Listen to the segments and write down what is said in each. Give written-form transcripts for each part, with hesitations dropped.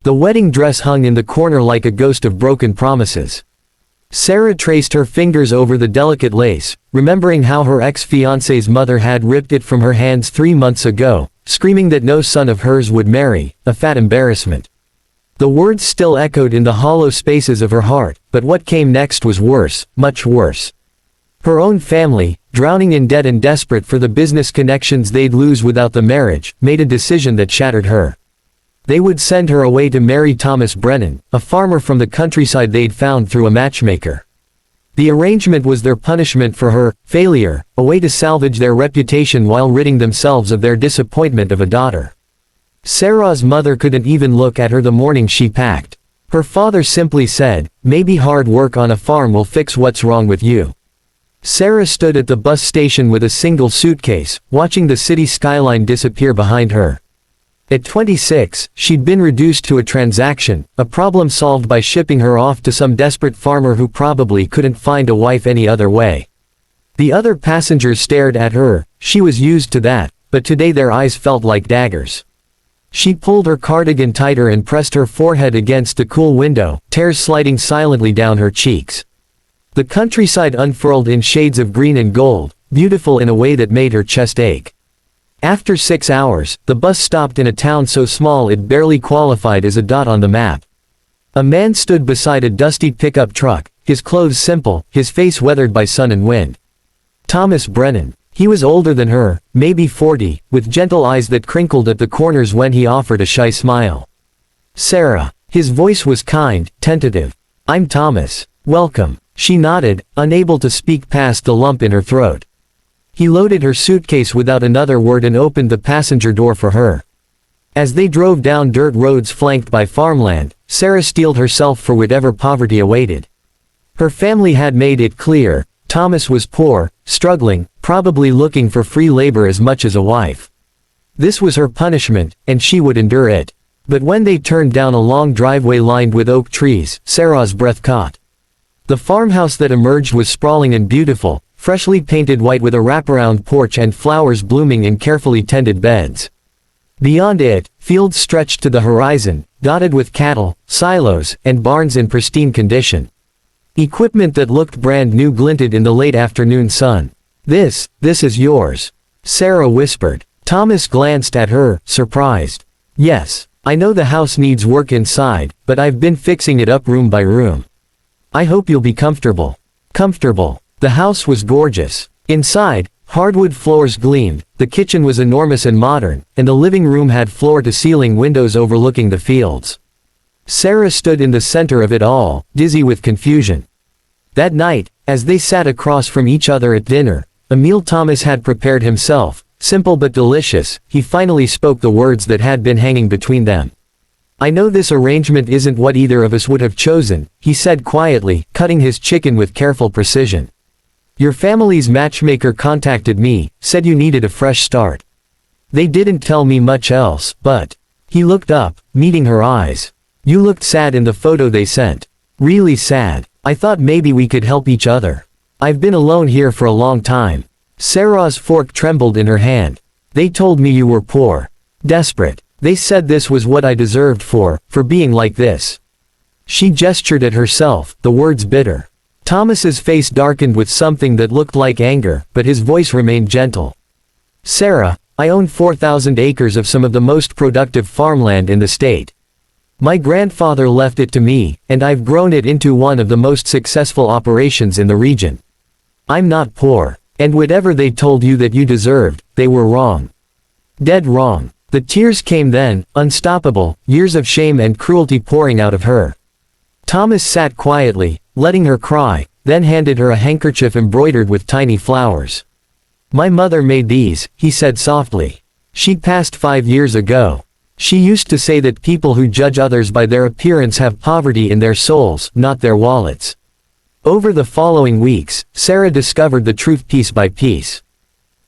The wedding dress hung in the corner like a ghost of broken promises. Sarah traced her fingers over the delicate lace, remembering how her ex-fiancé's mother had ripped it from her hands 3 months ago, screaming that no son of hers would marry, a fat embarrassment. The words still echoed in the hollow spaces of her heart, but what came next was worse, much worse. Her own family, drowning in debt and desperate for the business connections they'd lose without the marriage, made a decision that shattered her. They would send her away to marry Thomas Brennan, a farmer from the countryside they'd found through a matchmaker. The arrangement was their punishment for her failure, a way to salvage their reputation while ridding themselves of their disappointment of a daughter. Sarah's mother couldn't even look at her the morning she packed. Her father simply said, "Maybe hard work on a farm will fix what's wrong with you." Sarah stood at the bus station with a single suitcase, watching the city skyline disappear behind her. At 26, she'd been reduced to a transaction, a problem solved by shipping her off to some desperate farmer who probably couldn't find a wife any other way. The other passengers stared at her, she was used to that, but today their eyes felt like daggers. She pulled her cardigan tighter and pressed her forehead against the cool window, tears sliding silently down her cheeks. The countryside unfurled in shades of green and gold, beautiful in a way that made her chest ache. After 6 hours, the bus stopped in a town so small it barely qualified as a dot on the map. A man stood beside a dusty pickup truck, his clothes simple, his face weathered by sun and wind. Thomas Brennan. He was older than her, maybe 40, with gentle eyes that crinkled at the corners when he offered a shy smile. "Sarah." His voice was kind, tentative. "I'm Thomas. Welcome." She nodded, unable to speak past the lump in her throat. He loaded her suitcase without another word and opened the passenger door for her. As they drove down dirt roads flanked by farmland, Sarah steeled herself for whatever poverty awaited. Her family had made it clear, Thomas was poor, struggling, probably looking for free labor as much as a wife. This was her punishment, and she would endure it. But when they turned down a long driveway lined with oak trees, Sarah's breath caught. The farmhouse that emerged was sprawling and beautiful, freshly painted white with a wraparound porch and flowers blooming in carefully tended beds. Beyond it, fields stretched to the horizon, dotted with cattle, silos, and barns in pristine condition. Equipment that looked brand new glinted in the late afternoon sun. This is yours," Sarah whispered. Thomas glanced at her, surprised. "Yes, I know the house needs work inside, but I've been fixing it up room by room. I hope you'll be comfortable." Comfortable. The house was gorgeous. Inside, hardwood floors gleamed, the kitchen was enormous and modern, and the living room had floor-to-ceiling windows overlooking the fields. Sarah stood in the center of it all, dizzy with confusion. That night, as they sat across from each other at dinner, a meal Thomas had prepared himself, simple but delicious, he finally spoke the words that had been hanging between them. "I know this arrangement isn't what either of us would have chosen," he said quietly, cutting his chicken with careful precision. "Your family's matchmaker contacted me, said you needed a fresh start. They didn't tell me much else, but..." He looked up, meeting her eyes. "You looked sad in the photo they sent. Really sad. I thought maybe we could help each other. I've been alone here for a long time." Sarah's fork trembled in her hand. "They told me you were poor. Desperate. They said this was what I deserved for being like this." She gestured at herself, the words bitter. Thomas's face darkened with something that looked like anger, but his voice remained gentle. "Sarah, I own 4,000 acres of some of the most productive farmland in the state. My grandfather left it to me, and I've grown it into one of the most successful operations in the region. I'm not poor, and whatever they told you that you deserved, they were wrong. Dead wrong." The tears came then, unstoppable, years of shame and cruelty pouring out of her. Thomas sat quietly, letting her cry, then handed her a handkerchief embroidered with tiny flowers. "My mother made these," he said softly. "She passed 5 years ago. She used to say that people who judge others by their appearance have poverty in their souls, not their wallets." Over the following weeks, Sarah discovered the truth piece by piece.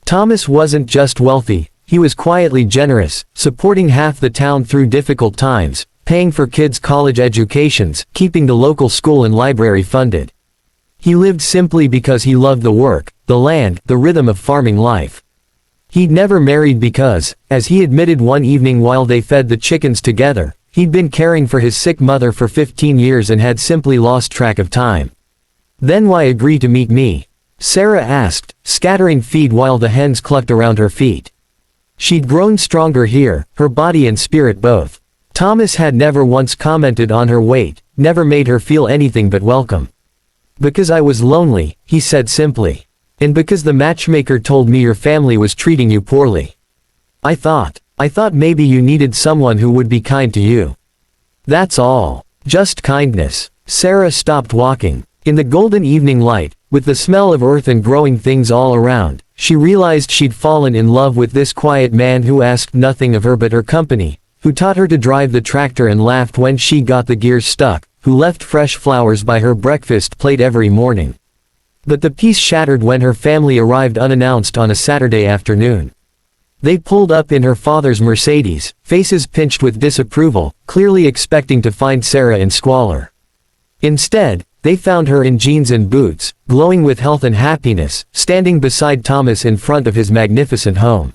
Thomas wasn't just wealthy, he was quietly generous, supporting half the town through difficult times, paying for kids' college educations, keeping the local school and library funded. He lived simply because he loved the work, the land, the rhythm of farming life. He'd never married because, as he admitted one evening while they fed the chickens together, He'd been caring for his sick mother for 15 years and had simply lost track of time. Then why agree to meet me? Sarah asked, scattering feed while the hens clucked around her feet. She'd grown stronger here, her body and spirit both. Thomas had never once commented on her weight, never made her feel anything but welcome. Because I was lonely, he said simply. And because the matchmaker told me your family was treating you poorly. I thought maybe you needed someone who would be kind to you. That's all. Just kindness. Sarah stopped walking. In the golden evening light, with the smell of earth and growing things all around, she realized she'd fallen in love with this quiet man who asked nothing of her but her company, who taught her to drive the tractor and laughed when she got the gears stuck, who left fresh flowers by her breakfast plate every morning. But the peace shattered when her family arrived unannounced on a Saturday afternoon. They pulled up in her father's Mercedes, faces pinched with disapproval, clearly expecting to find Sarah in squalor. Instead, they found her in jeans and boots, glowing with health and happiness, standing beside Thomas in front of his magnificent home.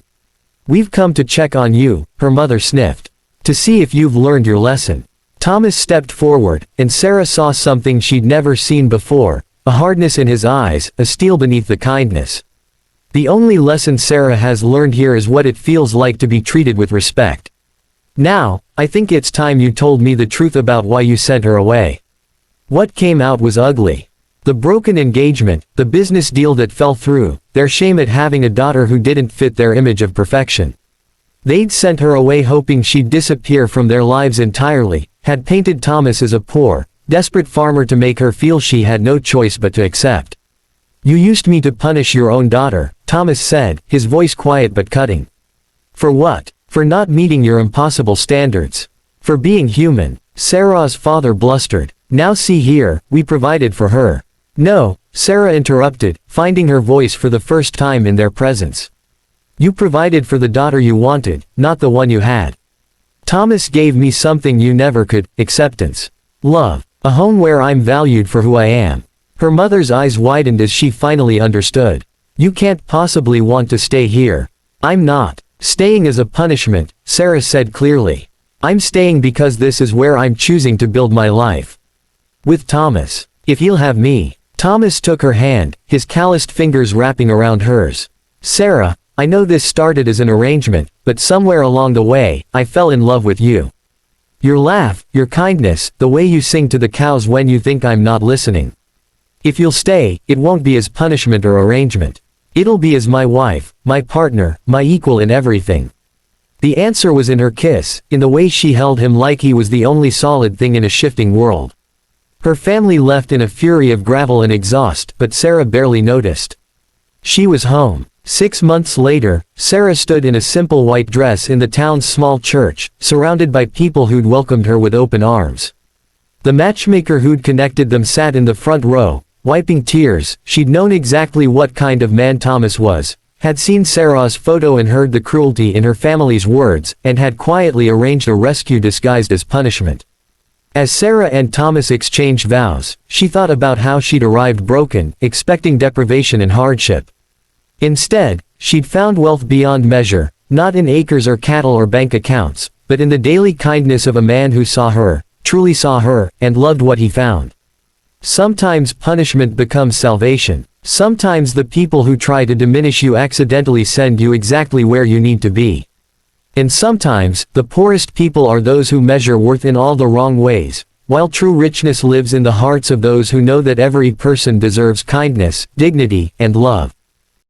We've come to check on you, her mother sniffed. To see if you've learned your lesson. Thomas stepped forward, and Sarah saw something she'd never seen before, a hardness in his eyes, a steel beneath the kindness. The only lesson Sarah has learned here is what it feels like to be treated with respect. Now, I think it's time you told me the truth about why you sent her away. What came out was ugly. The broken engagement, the business deal that fell through, their shame at having a daughter who didn't fit their image of perfection. They'd sent her away hoping she'd disappear from their lives entirely, had painted Thomas as a poor, desperate farmer to make her feel she had no choice but to accept. You used me to punish your own daughter, Thomas said, his voice quiet but cutting. For what? For not meeting your impossible standards. For being human, Sarah's father blustered. Now see here, we provided for her. No, Sarah interrupted, finding her voice for the first time in their presence. You provided for the daughter you wanted, not the one you had. Thomas gave me something you never could, acceptance. Love. A home where I'm valued for who I am. Her mother's eyes widened as she finally understood. You can't possibly want to stay here. I'm not staying as a punishment, Sarah said clearly. I'm staying because this is where I'm choosing to build my life. With Thomas. If he'll have me. Thomas took her hand, his calloused fingers wrapping around hers. Sarah, I know this started as an arrangement, but somewhere along the way, I fell in love with you. Your laugh, your kindness, the way you sing to the cows when you think I'm not listening. If you'll stay, it won't be as punishment or arrangement. It'll be as my wife, my partner, my equal in everything. The answer was in her kiss, in the way she held him like he was the only solid thing in a shifting world. Her family left in a fury of gravel and exhaust, but Sarah barely noticed. She was home. 6 months later, Sarah stood in a simple white dress in the town's small church, surrounded by people who'd welcomed her with open arms. The matchmaker who'd connected them sat in the front row, wiping tears. She'd known exactly what kind of man Thomas was, had seen Sarah's photo and heard the cruelty in her family's words, and had quietly arranged a rescue disguised as punishment. As Sarah and Thomas exchanged vows, she thought about how she'd arrived broken, expecting deprivation and hardship. Instead, she'd found wealth beyond measure, not in acres or cattle or bank accounts, but in the daily kindness of a man who saw her, truly saw her, and loved what he found. Sometimes punishment becomes salvation. Sometimes the people who try to diminish you accidentally send you exactly where you need to be. And sometimes, the poorest people are those who measure worth in all the wrong ways, while true richness lives in the hearts of those who know that every person deserves kindness, dignity, and love.